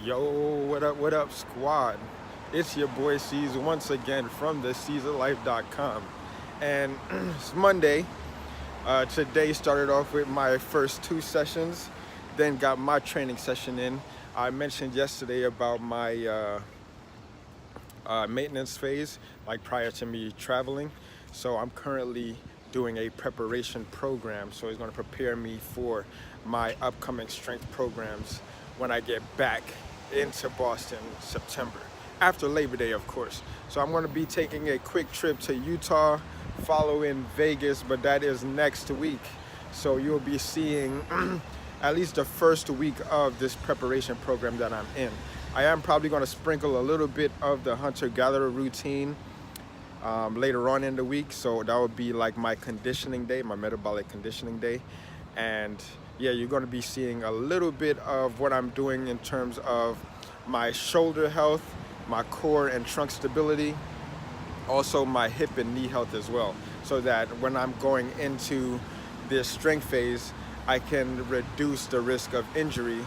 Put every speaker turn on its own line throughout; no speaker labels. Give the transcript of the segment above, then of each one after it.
Yo, what up, squad? It's your boy C's once again from the CaesarLife.com. And it's Monday. Today started off with my first 2 sessions, then got my training session in. I mentioned yesterday about my maintenance phase, like prior to me traveling. So I'm currently doing a preparation program. So it's going to prepare me for my upcoming strength programs when I get back into Boston September, after Labor Day, of course. So I'm going to be taking a quick trip to Utah, following Vegas, but that is next week. So you'll be seeing at least the first week of this preparation program that I'm in. I am probably going to sprinkle a little bit of the hunter-gatherer routine later on in the week. So that would be like my conditioning day, my metabolic conditioning day. And yeah, you're going to be seeing a little bit of what I'm doing in terms of my shoulder health, my core and trunk stability, also my hip and knee health as well, so that when I'm going into this strength phase, I can reduce the risk of injury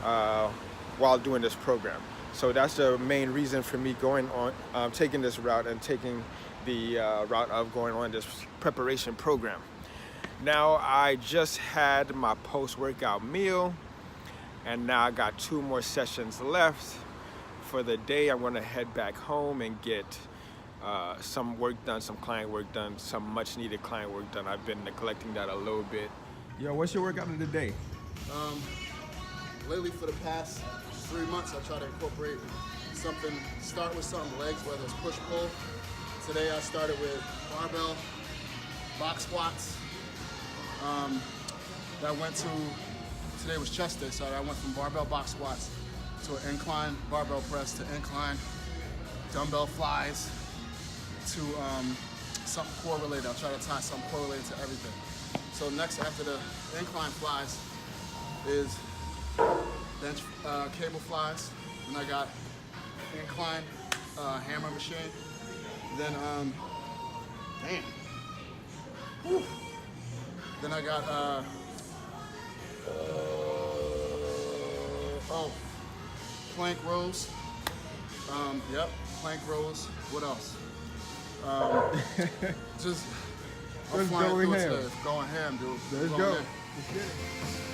while doing this program. So that's the main reason for me going on, taking this route and taking the route of going on this preparation program. Now, I just had my post-workout meal, and now I got 2 more sessions left for the day. I'm gonna head back home and get some work done, some client work done, some much needed client work done. I've been neglecting that a little bit. Yo, what's your workout of the day?
Lately, for the past 3 months, I try to incorporate something, start with something legs, whether it's push-pull. Today I started with barbell, box squats. Today was chest day, so I went from barbell box squats to an incline barbell press to incline dumbbell flies to something core related. I'll try to tie something core related to everything. So next, after the incline flies, is bench cable flies. Then I got incline hammer machine. Then Then I got plank rows. Plank rows. What else? Just I'm flying through it today. It's going ham, dude.
Let's go. Let's get it.